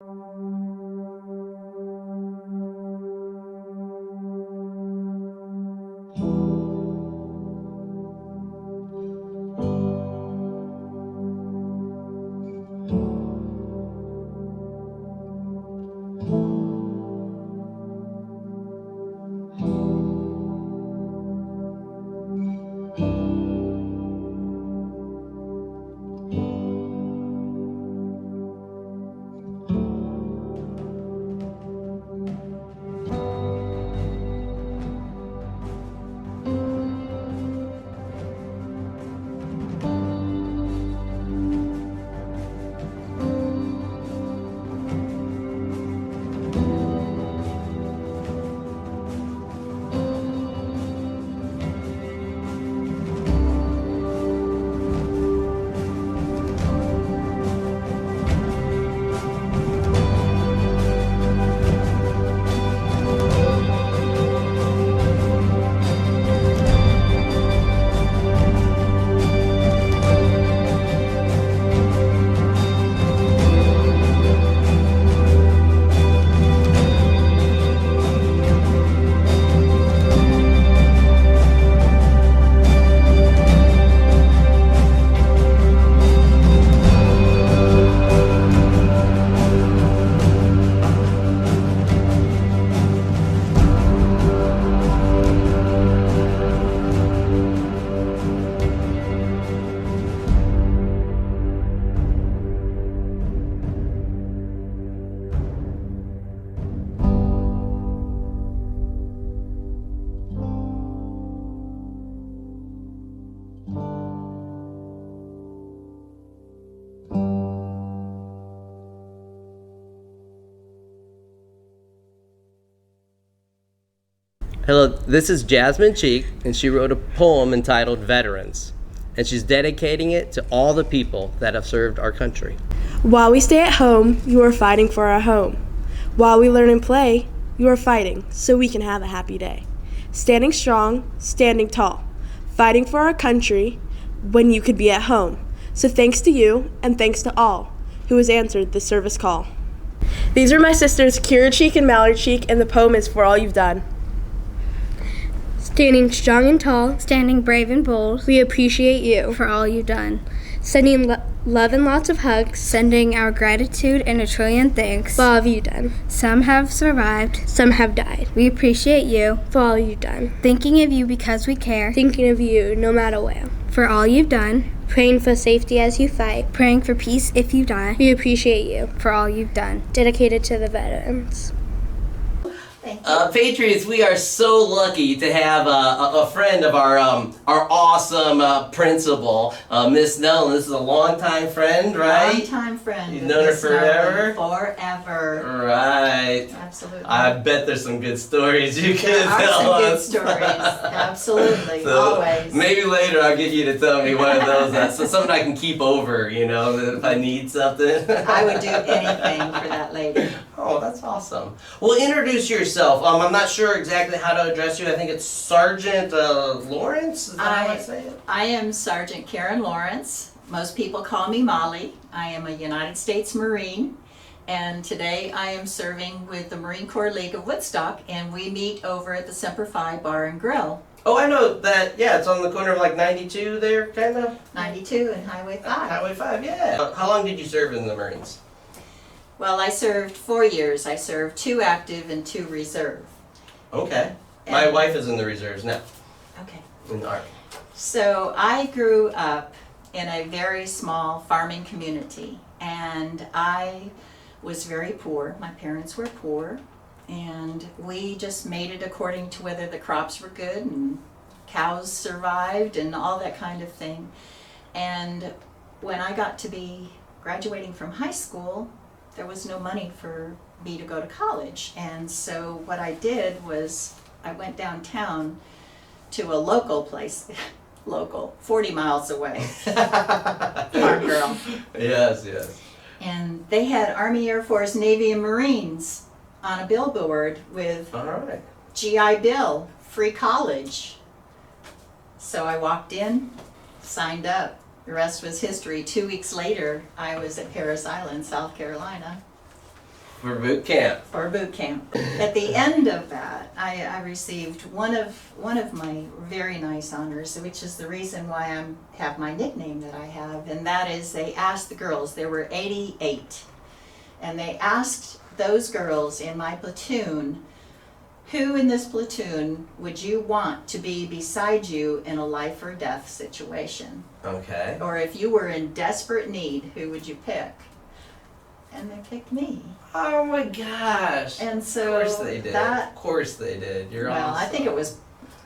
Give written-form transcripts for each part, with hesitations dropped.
Hello, this is Jasmine Cheek, and she wrote a poem entitled Veterans, and she's dedicating it to all the people that have served our country. While we stay at home, you are fighting for our home. While we learn and play, you are fighting so we can have a happy day. Standing strong, standing tall, fighting for our country when you could be at home. So thanks to you, and thanks to all who has answered the service call. These are my sisters, Kira Cheek and Mallory Cheek, and the poem is For All You've Done. Standing strong and tall, standing brave and bold, we appreciate you for all you've done. Sending love and lots of hugs, Sending our gratitude and a trillion thanks. for all of you done. Some have survived, Some have died, we appreciate you. for all you've done. Thinking of you because we care, Thinking of you no matter where. for all you've done. Praying for safety as you fight, Praying for peace if you die, we appreciate you. for all you've done. Dedicated to the veterans. Patriots, we are so lucky to have a friend of our awesome principal, Miss Nolan. This is a longtime friend, right? Longtime friend. You've known her forever? Forever. Right. Absolutely. I bet there's some good stories you can There are tell some good us. stories. Absolutely. So Always. maybe later I'll get you to tell me one of those, so something I can keep over, if I need something. I would do anything for that lady. Oh, that's awesome. Well, introduce yourself. I'm not sure exactly how to address you. I think it's Sergeant Lawrence. Is that how I say it? I am Sergeant Karen Lawrence. Most people call me Molly. I am a United States Marine, and today I am serving with the Marine Corps League of Woodstock, and we meet over at the Semper Fi Bar and Grill. Oh, I know that. Yeah, it's on the corner of like 92 there, kind of. 92 and Highway 5. Highway 5, yeah. How long did you serve in the Marines? Well, I served 4 years. I served 2 active and 2 reserve. Okay. My wife is in the reserves now. Okay. In the Army. So I grew up in a very small farming community, and I was very poor. My parents were poor, and we just made it according to whether the crops were good and cows survived and all that kind of thing. And when I got to be graduating from high school, there was no money for me to go to college. And so what I did was I went downtown to a local place, local, 40 miles away, farm girl. Yes, yes. And they had Army, Air Force, Navy, and Marines on a billboard with All right. GI Bill, free college. So I walked in, signed up. The rest was history. 2 weeks later, I was at Parris Island, South Carolina. For boot camp. for boot camp. At the end of that, I received one of my very nice honors, which is the reason why I have my nickname that I have, and that is they asked the girls, there were 88, and they asked those girls in my platoon, who in this platoon would you want to be beside you in a life or death situation? Okay. Or if you were in desperate need, who would you pick? And they picked me. Oh my gosh. And so of course they did. that, Of course they did. You're well, I awesome. think it was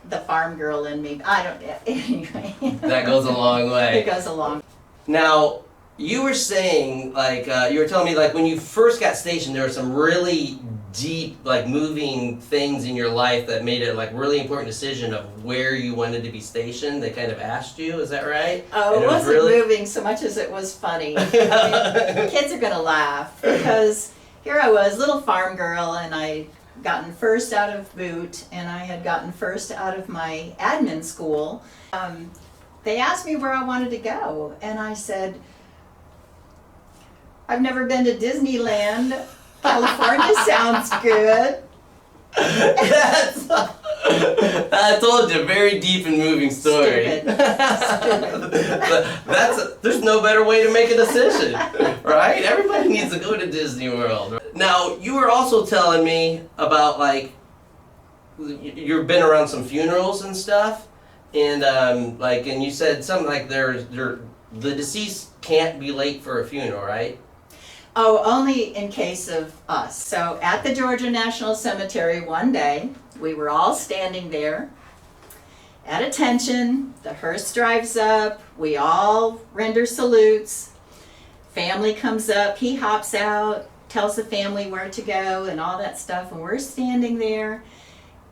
the farm girl in me. I don't, anyway. That goes a long way. It goes along. Now, you were saying, like, you were telling me, like, when you first got stationed, there were some really deep, like, moving things in your life that made it, like, really important decision of where you wanted to be stationed. They kind of asked you, is that right? Oh, And it wasn't really... moving so much as it was funny. I mean, kids are going to laugh because here I was, little farm girl, and I gotten first out of boot, and I had gotten first out of my admin school. They asked me where I wanted to go, and I said, I've never been to Disneyland. California sounds good. That's, I told you, very deep and moving story. Stupid. There's no better way to make a decision, right? Everybody needs to go to Disney World. Now, you were also telling me about, like, you've been around some funerals and stuff, and and you said something like the deceased can't be late for a funeral, right? Oh, only in case of us. So at the Georgia National Cemetery one day, we were all standing there at attention. The hearse drives up. We all render salutes. Family comes up. He hops out, tells the family where to go and all that stuff. And we're standing there.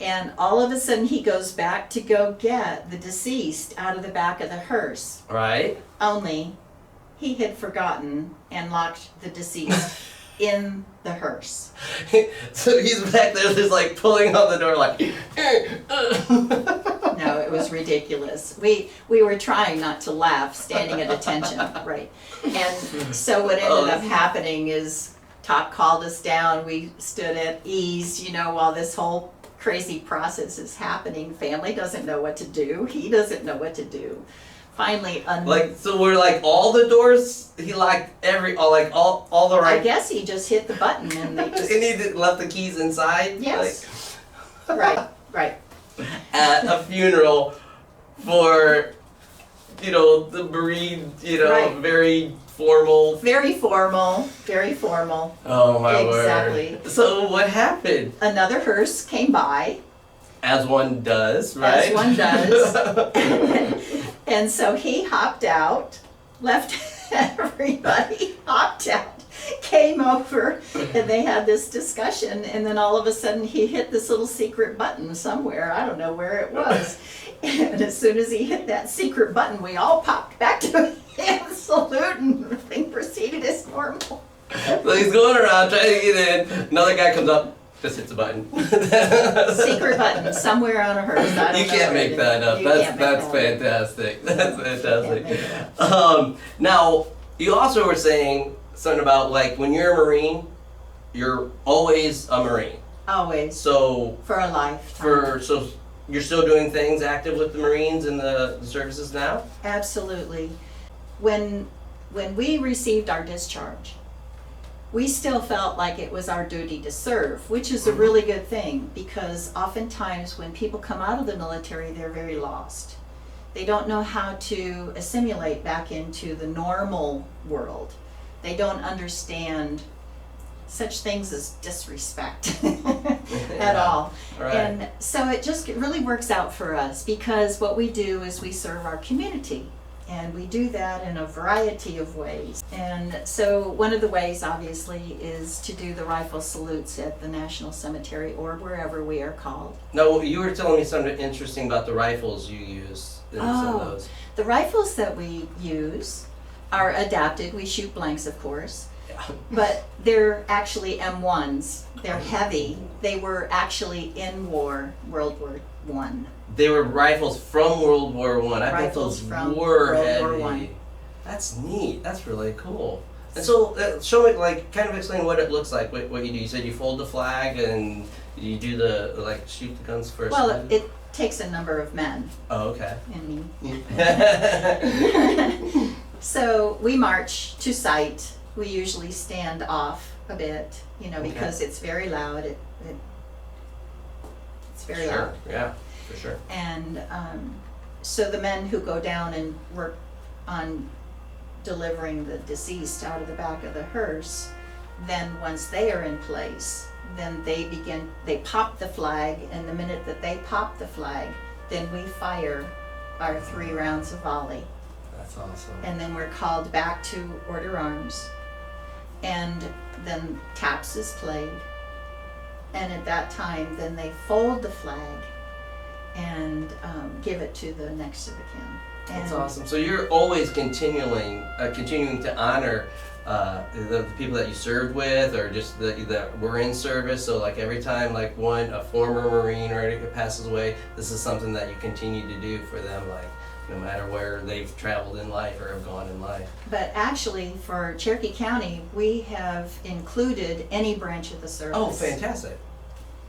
And all of a sudden he goes back to go get the deceased out of the back of the hearse. Right. Only he had forgotten and locked the deceased in the hearse. So he's back there just like pulling on the door like No, it was ridiculous. We were trying not to laugh, standing at attention, right. And so what ended up happening is Top called us down. We stood at ease, while this whole crazy process is happening. Family doesn't know what to do. He doesn't know what to do. Finally, so we're like all the doors. He locked all the right. I guess he just hit the button and they just. And he left the keys inside. Yes. Right. At a funeral for, the bereaved, Right. very formal. Very formal. Very formal. Oh my Exactly. word. So what happened? Another hearse came by. As one does, right? As one does. And so he hopped out, left everybody, hopped out, came over, and they had this discussion, and then all of a sudden he hit this little secret button somewhere. I don't know where it was. And as soon as he hit that secret button, we all popped back to him, salute, and the thing proceeded as normal. So he's going around trying to get in. Another guy comes up, just hits a button. Secret button somewhere on a hearse. I don't You know can't where make it that is. up. You can't make That's that up. fantastic. That's Can't make fantastic. it up. Now, you also were saying something about like when you're a Marine, you're always a Marine. Always. So For a lifetime. so you're still doing things active with the Marines and the services now? Absolutely. When we received our discharge, we still felt like it was our duty to serve, which is a really good thing because oftentimes when people come out of the military, they're very lost. They don't know how to assimilate back into the normal world. They don't understand such things as disrespect at all. Right. And so it really works out for us because what we do is we serve our community. And we do that in a variety of ways. And so one of the ways, obviously, is to do the rifle salutes at the National Cemetery or wherever we are called. No, you were telling me something interesting about the rifles you use in some of those. The rifles that we use are adapted. We shoot blanks, of course. Yeah. But they're actually M1s. They're heavy. They were actually in war, World War I. They were rifles from World War I. I bet Rifles those from were World heavy. War I. That's neat. That's really cool. And so, show me, like, kind of explain what it looks like, what you do. You said you fold the flag and you do the, like, shoot the guns first. Well, it takes a number of men Oh, okay. and me. So we march to sight. We usually stand off a bit, because it's very loud. It's very Sure. loud. Yeah, for sure. And so the men who go down and work on delivering the deceased out of the back of the hearse, then once they are in place, then they pop the flag, and the minute that they pop the flag, then we fire our 3 rounds of volley. That's awesome. And then we're called back to order arms, and then taps is played, and at that time then they fold the flag and give it to the next of the kin. That's And awesome. So you're always continuing to honor the people that you served with, or just that were in service. So like every time like a former Marine or passes away, this is something that you continue to do for them, like no matter where they've traveled in life or have gone in life. But actually, for Cherokee County, we have included any branch of the service. Oh, fantastic.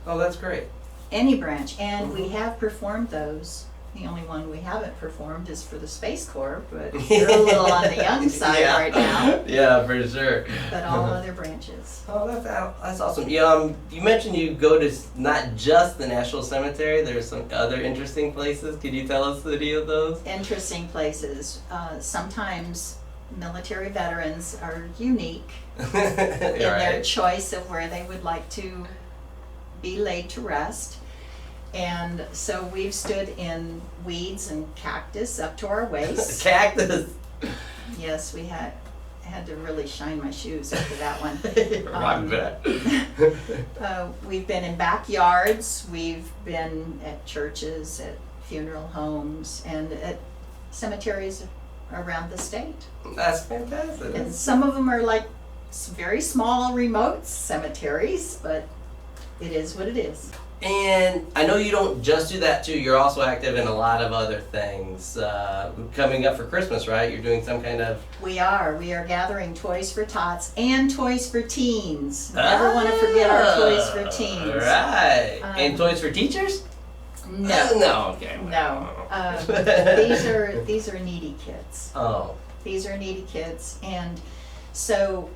Oh, that's great. Any branch, and we have performed those. The only one we haven't performed is for the Space Corps, but they're a little on the young side Yeah. right now. Yeah, for sure. But all other branches. Oh, that's awesome. You mentioned you go to not just the National Cemetery. There's some other interesting places. Could you tell us any of those? Interesting places. Sometimes military veterans are unique in their choice of where they would like to be laid to rest. And so we've stood in weeds and cactus up to our waists. Cactus. Yes, we had to really shine my shoes after that one. Rock that. We've been in backyards, we've been at churches, at funeral homes, and at cemeteries around the state. That's fantastic. And some of them are like very small, remote cemeteries, but it is what it is. And I know you don't just do that too. You're also active in a lot of other things. Coming up for Christmas, right? You're doing some kind of... We are gathering toys for tots and toys for teens. Never want to forget our toys for teens. Right. And toys for teachers? No. No, okay. No. These are needy kids. Oh. These are needy kids, and so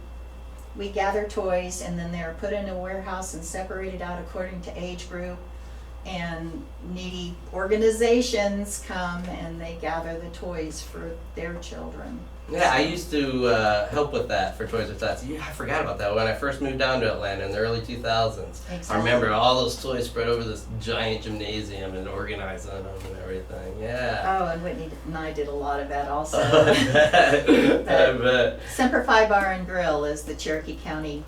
we gather toys, and then they're put in a warehouse and separated out according to age group, and needy organizations come and they gather the toys for their children. Yeah, I used to help with that for Toys R Tots. Yeah, I forgot about that when I first moved down to Atlanta in the early 2000s. Exactly. I remember all those toys spread over this giant gymnasium and organizing them and everything. Yeah. Oh, and Whitney and I did a lot of that also. I bet. Semper Fi Bar and Grill is the Cherokee County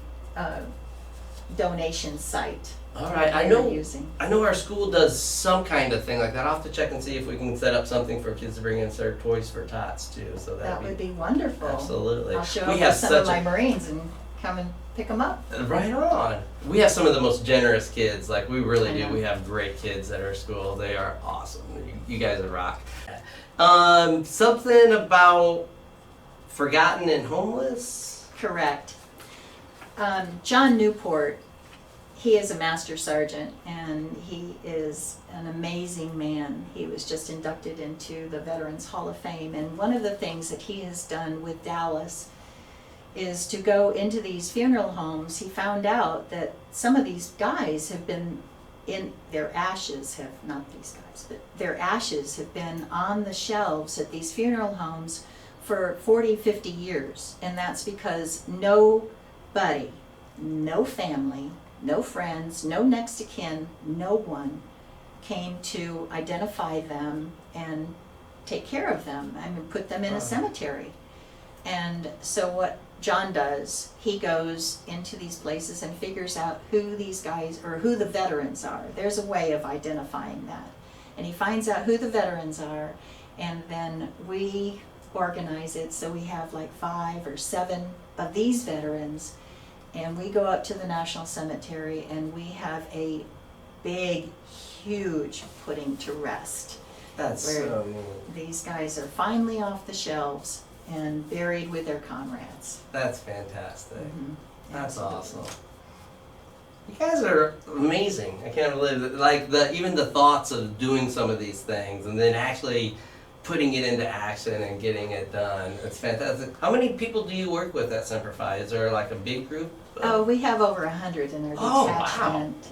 donation site. All right, I that know. we're using. I know our school does some kind of thing like that. I'll have to check and see if we can set up something for kids to bring in their Toys for Tots too. So That would be wonderful. absolutely. I'll show We up have with some of such my Marines and come and pick them up. Right on. We have some of the most generous kids. Like we really I do. know. We have great kids at our school. They are awesome. You guys are rock. Something about forgotten and homeless. Correct. John Newport, he is a master sergeant, and he is an amazing man. He was just inducted into the Veterans Hall of Fame, and one of the things that he has done with Dallas is to go into these funeral homes. He found out that some of these guys have been in their ashes, have not these guys, but their ashes have been on the shelves at these funeral homes for 40, 50 years, and that's because nobody, no family, no friends, no next of kin, no one came to identify them and take care of them. I mean, put them in a cemetery. And so what John does, he goes into these places and figures out who these guys, or who the veterans are. There's a way of identifying that. And he finds out who the veterans are, and then we organize it so we have like 5 or 7 of these veterans, and we go up to the National Cemetery and we have a big, huge putting to rest. That's Where so neat. these guys are finally off the shelves, and buried with their comrades. That's fantastic. Mhm. That's Absolutely. awesome. You guys are amazing. I can't believe it. Like even the thoughts of doing some of these things and then actually putting it into action and getting it done. It's fantastic. How many people do you work with at Semper Fi? Is there like a big group? Oh, we have over 100 in our Oh, detachment.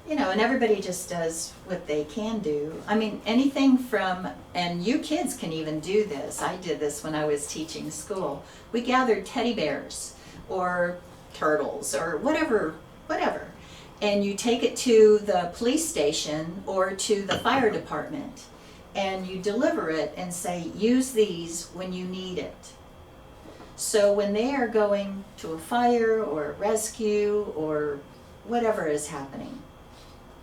You know, and everybody just does what they can do. I mean, anything from, and you kids can even do this. I did this when I was teaching school. We gathered teddy bears or turtles or whatever. And you take it to the police station or to the fire department and you deliver it and say, use these when you need it. So when they are going to a fire or a rescue or whatever is happening,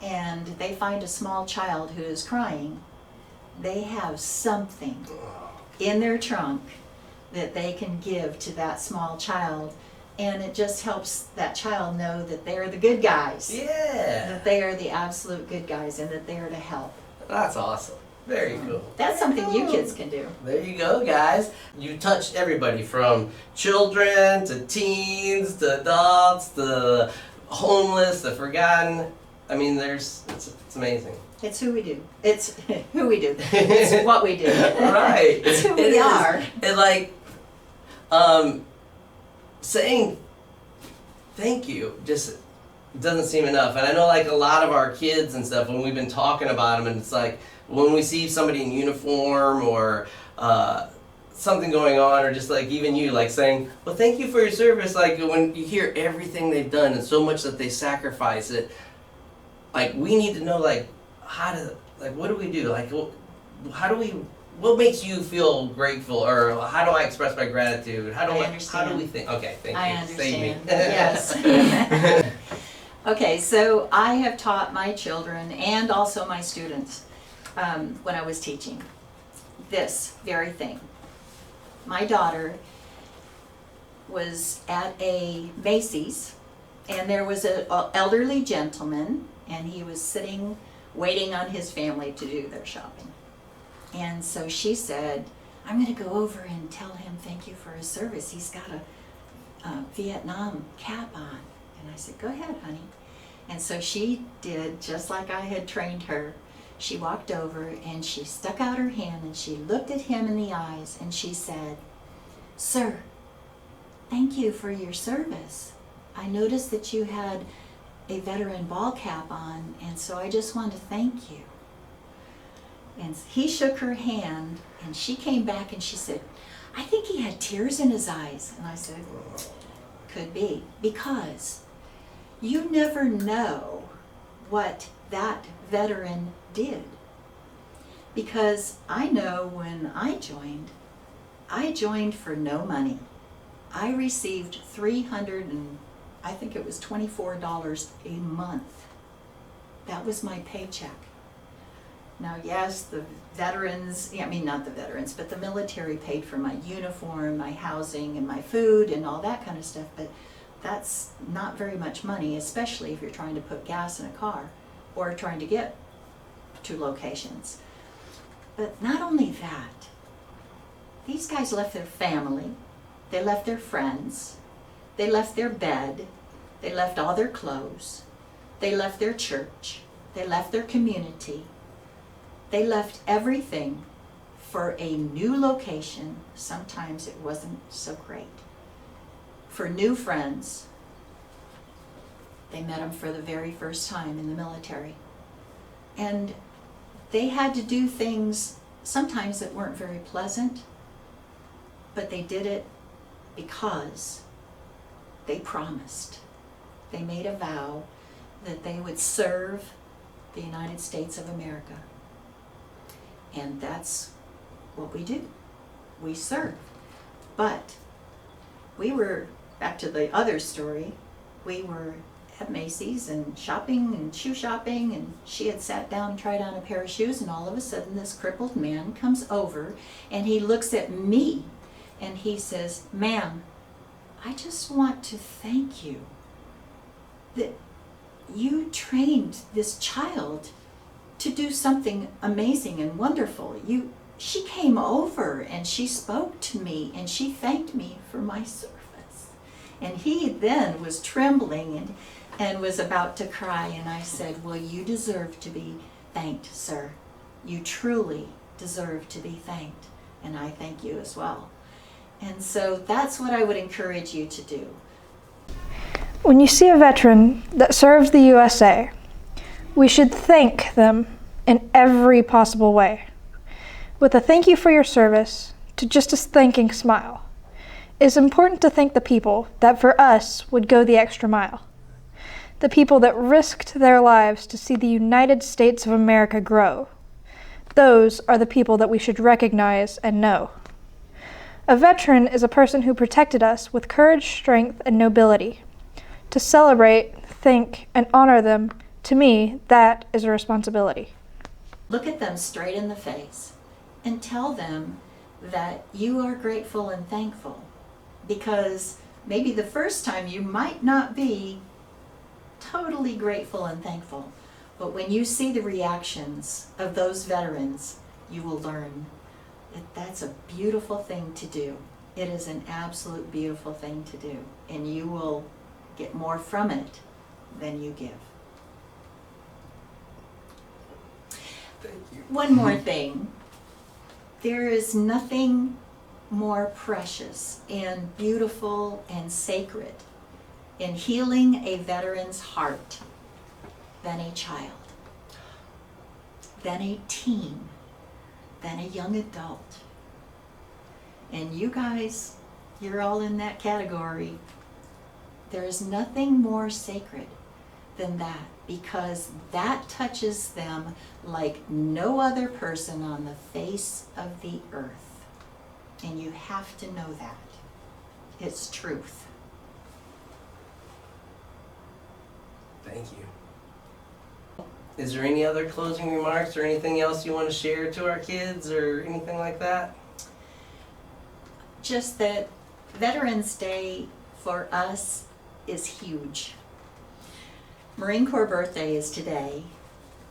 and they find a small child who is crying, they have something in their trunk that they can give to that small child, and it just helps that child know that they're the good guys, Yeah. that they are the absolute good guys, and that they are to help. That's awesome. Very cool. That's something you kids can do. There you go, guys. You touched everybody from children to teens to adults to homeless, the forgotten. I mean, it's amazing. It's who we do. It's who we do. It's what we do. Right. It's who It we is. are. And like, saying thank you just doesn't seem enough. And I know like a lot of our kids and stuff, when we've been talking about them, and it's like when we see somebody in uniform or something going on, or just like even you like saying, well, thank you for your service. Like when you hear everything they've done and so much that they sacrifice it, like we need to know like how to, like what do we do? Like how do we, what makes you feel grateful, or how do I express my gratitude? How do I how understand. do we think? Okay, thank you. I Save me. understand. Yes. Okay, so I have taught my children and also my students when I was teaching this very thing. My daughter was at a Macy's, and there was an elderly gentleman, and he was sitting waiting on his family to do their shopping. And so she said, I'm going to go over and tell him thank you for his service. He's got a Vietnam cap on. And I said, go ahead, honey. And so she did just like I had trained her. She walked over and she stuck out her hand and she looked at him in the eyes and she said, Sir, thank you for your service. I noticed that you had a veteran ball cap on, and so I just want to thank you. And he shook her hand, and she came back and she said, I think he had tears in his eyes. And I said, could be, because you never know what that veteran did. Because I know when I joined for no money. I received I think it was $24 a month. That was my paycheck. Now, yes, the veterans, I mean, not the veterans, but the military paid for my uniform, my housing, and my food, and all that kind of stuff, but that's not very much money, especially if you're trying to put gas in a car or trying to get to locations. But not only that, these guys left their family, they left their friends, they left their bed, they left all their clothes, they left their church, they left their community, they left everything for a new location. Sometimes it wasn't so great. For new friends, they met them for the very first time in the military. And they had to do things sometimes that weren't very pleasant, but they did it because they promised. They made a vow that they would serve the United States of America. And that's what we do. We serve. But we were, back to the other story, we were at Macy's and shopping and shoe shopping, and she had sat down and tried on a pair of shoes, and all of a sudden this crippled man comes over and he looks at me and he says, ma'am, I just want to thank you that you trained this child to do something amazing and wonderful. she came over and she spoke to me and she thanked me for my service. And he then was trembling and was about to cry. And I said, well, you deserve to be thanked, sir. You truly deserve to be thanked. And I thank you as well. And so that's what I would encourage you to do. When you see a veteran that serves the USA, we should thank them in every possible way. With a thank you for your service to just a thanking smile. It's important to thank the people that for us would go the extra mile. The people that risked their lives to see the United States of America grow. Those are the people that we should recognize and know. A veteran is a person who protected us with courage, strength, and nobility. To celebrate, thank, and honor them, to me, that is a responsibility. Look at them straight in the face and tell them that you are grateful and thankful, because maybe the first time you might not be totally grateful and thankful, but when you see the reactions of those veterans, you will learn that that's a beautiful thing to do. It is an absolute beautiful thing to do, and you will get more from it than you give. Thank you. One more thing. There is nothing more precious and beautiful and sacred in healing a veteran's heart than a child, than a teen, than a young adult. And you guys, you're all in that category. There is nothing more sacred than that, because that touches them like no other person on the face of the earth. And you have to know that. It's truth. Thank you. Is there any other closing remarks or anything else you want to share to our kids or anything like that? Just that Veterans Day for us is huge. Marine Corps birthday is today,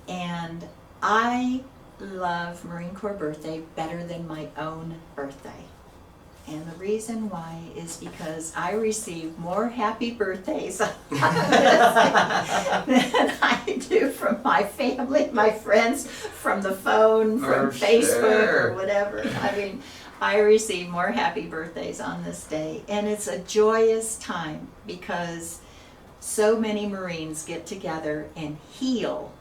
and I love Marine Corps birthday better than my own birthday. And the reason why is because I receive more happy birthdays on this than I do from my family, my friends, from the phone, from For Facebook sure. or whatever. I mean, I receive more happy birthdays on this day. And it's a joyous time because so many Marines get together and heal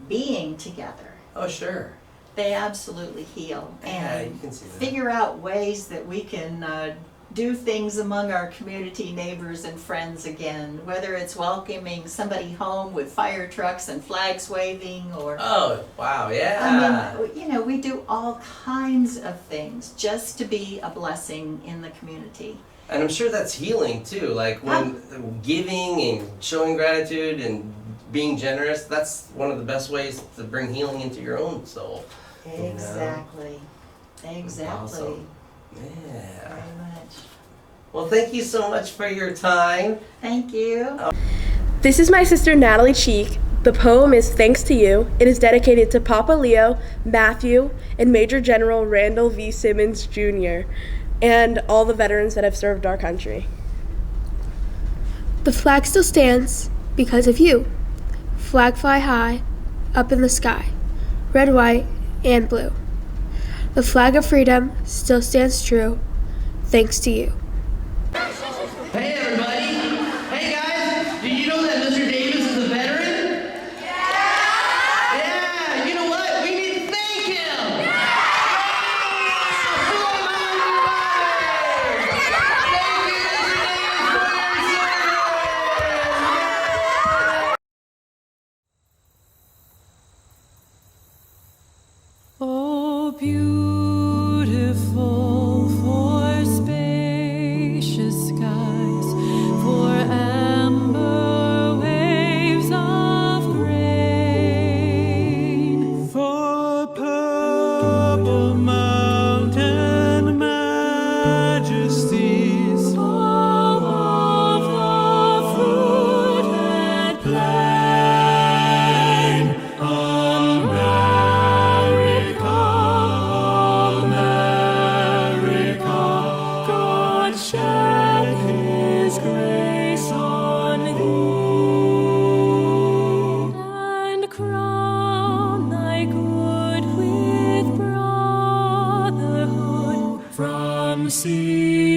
being together. Oh, sure. They absolutely heal. Yeah, And you can see that. figure out ways that we can do things among our community neighbors and friends again, whether it's welcoming somebody home with fire trucks and flags waving, or Oh, wow, yeah. I mean, you know, we do all kinds of things just to be a blessing in the community. And I'm sure that's healing too, like when giving and showing gratitude and being generous, that's one of the best ways to bring healing into your own soul. You know? Exactly. Exactly. Awesome. Yeah. Very much. Well, thank you so much for your time. Thank you. This is my sister Natalie Cheek. The poem is Thanks to You. It is dedicated to Papa Leo, Matthew, and Major General Randall V. Simmons Jr., and all the veterans that have served our country. The flag still stands because of you. Flag fly high, up in the sky, red, white, and blue. The flag of freedom still stands true, thanks to you. Hey, everybody. Hey, guys. Did you know that Mr. Davis is a veteran? Yeah! Yeah, you know what? We need to thank him! Yeah! Oh, beautiful for space.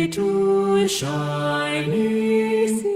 to shiny